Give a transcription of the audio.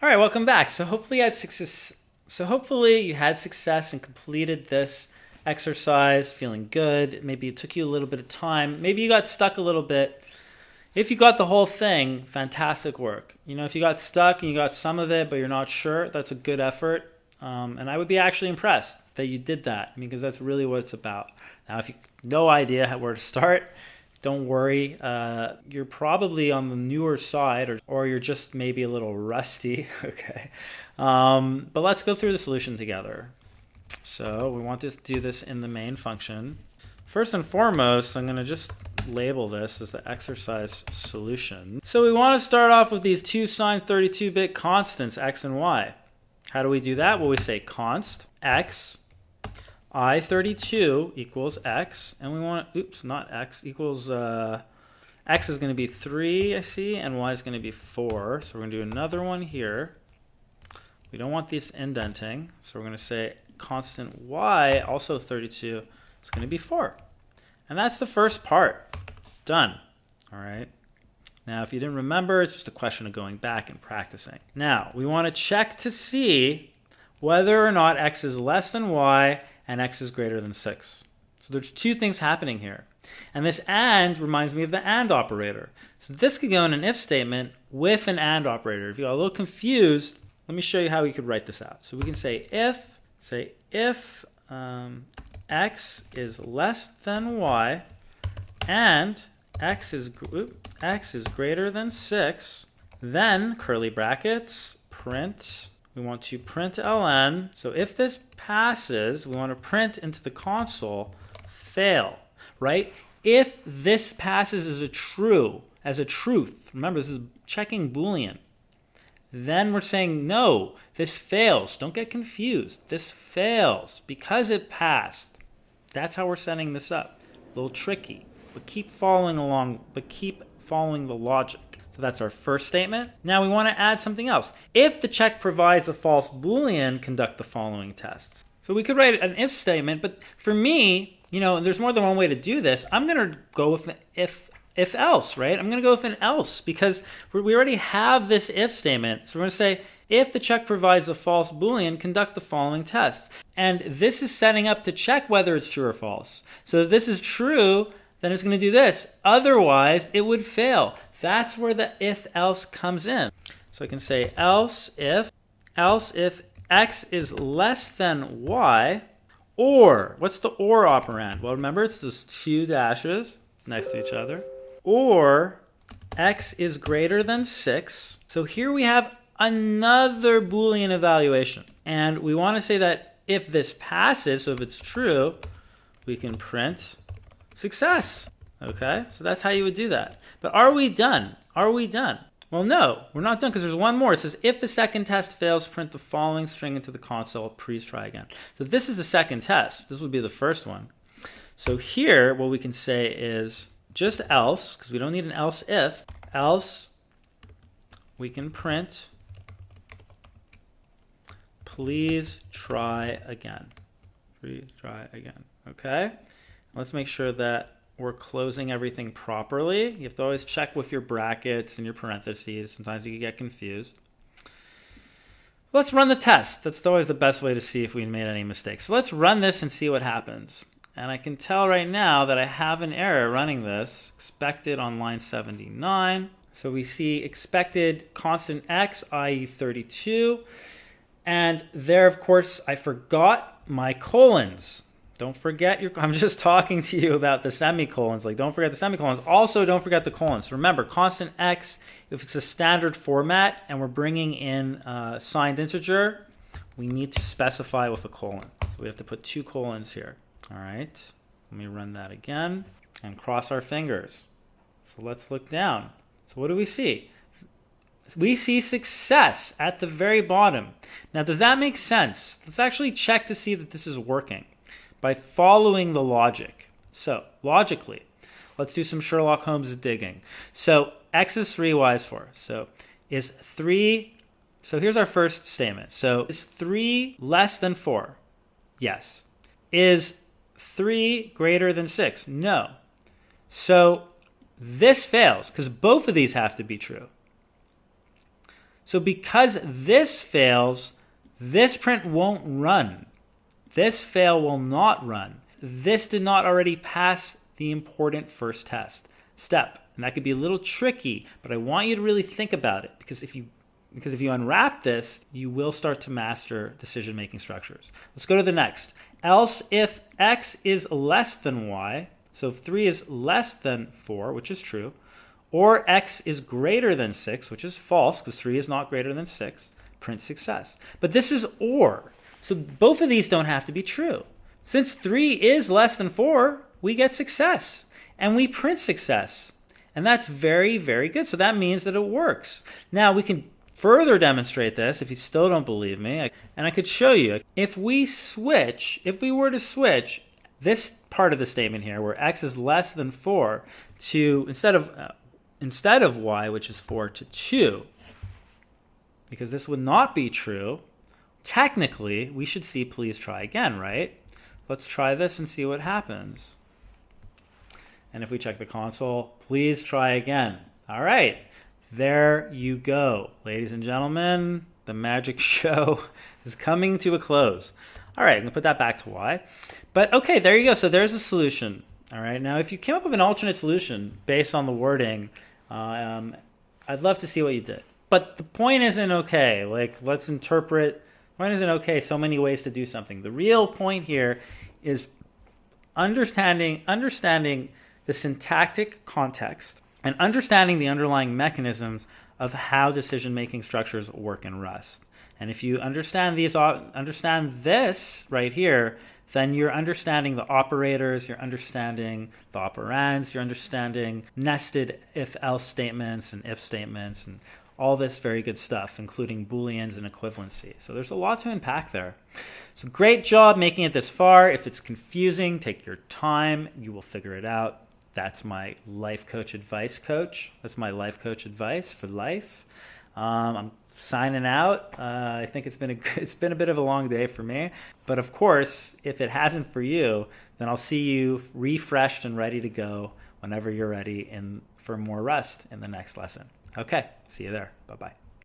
All right, welcome back. So hopefully you had success. And completed this exercise feeling good. Maybe it took you a little bit of time. Maybe you got stuck a little bit. If you got the whole thing, fantastic work. If you got stuck and you got some of it, but you're not sure, that's a good effort. And I would be actually impressed that you did that because that's really what it's about. Now, if you have no idea where to start, don't worry. You're probably on the newer side or you're just maybe a little rusty. Okay. But let's go through the solution together. So we want to do this in the main function. First and foremost, I'm going to just label this as the exercise solution. So we want to start off with these two signed 32-bit constants, x and y. How do we do that? Well, we say const x I32 equals x, and we want, not x, equals, x is going to be 3, I see, and y is going to be 4. So we're going to do another one here. We don't want these indenting, so we're going to say constant y, also 32, is going to be 4. And that's the first part. Done. All right. Now, if you didn't remember, it's just a question of going back and practicing. Now, we want to check to see whether or not x is less than y and x is greater than 6. So there's two things happening here. And this AND reminds me of the AND operator. So this could go in an if statement with an AND operator. If you got a little confused, let me show you how we could write this out. So we can say if x is less than y and x is greater than 6, then curly brackets, print. We want to print ln. So if this passes, we want to print into the console fail, right? If this passes as a truth, remember this is checking Boolean, then we're saying no, this fails. Don't get confused. This fails because it passed. That's how we're setting this up. A little tricky, but keep following along, keep following the logic. So that's our first statement. Now we want to add something else. If the check provides a false Boolean, conduct the following tests. So we could write an if statement, but for me, there's more than one way to do this. I'm going to go with an if else, right? I'm going to go with an else because we already have this if statement. So we're going to say, if the check provides a false Boolean, conduct the following tests. And this is setting up to check whether it's true or false. So if this is true, then it's going to do this. Otherwise, it would fail. That's where the if-else comes in. So I can say else if x is less than y, or, what's the or operand? Well, remember, it's those two dashes next to each other. Or x is greater than 6. So here we have another Boolean evaluation. And we want to say that if this passes, so if it's true, we can print success. Okay, so that's how you would do that. But are we done? Are we done? Well, no, we're not done because there's one more. It says, if the second test fails, print the following string into the console. Please try again. So this is the second test. This would be the first one. So here, what we can say is just else, because we don't need an else if. Else, we can print, please try again. Please try again. Okay? Let's make sure that we're closing everything properly. You have to always check with your brackets and your parentheses. Sometimes you can get confused. Let's run the test. That's always the best way to see if we made any mistakes. So let's run this and see what happens. And I can tell right now that I have an error running this. Expected on line 79. So we see expected constant x, i.e. 32. And there, of course, I forgot my colons. Don't forget I'm just talking to you about the semicolons. Don't forget the semicolons. Also, don't forget the colons. Remember, constant x, if it's a standard format and we're bringing in a signed integer, we need to specify with a colon. So we have to put 2 colons here. All right. Let me run that again and cross our fingers. So let's look down. So what do we see? We see success at the very bottom. Now, does that make sense? Let's actually check to see that this is working by following the logic. So, logically, let's do some Sherlock Holmes digging. So, x is 3, y is 4. So, is 3, so here's our first statement. So, is 3 less than 4? Yes. Is 3 greater than 6? No. So, this fails because both of these have to be true. So because this fails, this print won't run. This fail will not run. This did not already pass the important first test step. And that could be a little tricky, but I want you to really think about it, because if you unwrap this, you will start to master decision-making structures. Let's go to the next. Else if x is less than y, so if 3 is less than 4, which is true, or x is greater than 6, which is false because 3 is not greater than 6, print success. But this is or, so both of these don't have to be true. Since 3 is less than 4, we get success, and we print success. And that's very, very good. So that means that it works. Now we can further demonstrate this if you still don't believe me, and I could show you. If we were to switch this part of the statement here where x is less than 4 to, instead of y, which is 4, to 2, because this would not be true, technically we should see please try again, right? Let's try this and see what happens. And if we check the console, please try again. All right, there you go. Ladies and gentlemen, the magic show is coming to a close. All right, I'm gonna put that back to y. But okay, there you go. So there's a solution. All right, now if you came up with an alternate solution based on the wording, I'd love to see what you did. But the point isn't okay. Like, let's interpret, point isn't okay, so many ways to do something. The real point here is understanding the syntactic context and understanding the underlying mechanisms of how decision-making structures work in Rust. And if you understand this right here, then you're understanding the operators, you're understanding the operands, you're understanding nested if-else statements and if statements and all this very good stuff, including Booleans and equivalency. So there's a lot to unpack there. So great job making it this far. If it's confusing, take your time. You will figure it out. That's my life coach advice, coach. That's my life coach advice for life. I'm signing out. I think it's been a bit of a long day for me. But of course, if it hasn't for you, then I'll see you refreshed and ready to go whenever you're ready for more Rust in the next lesson. Okay, see you there. Bye-bye.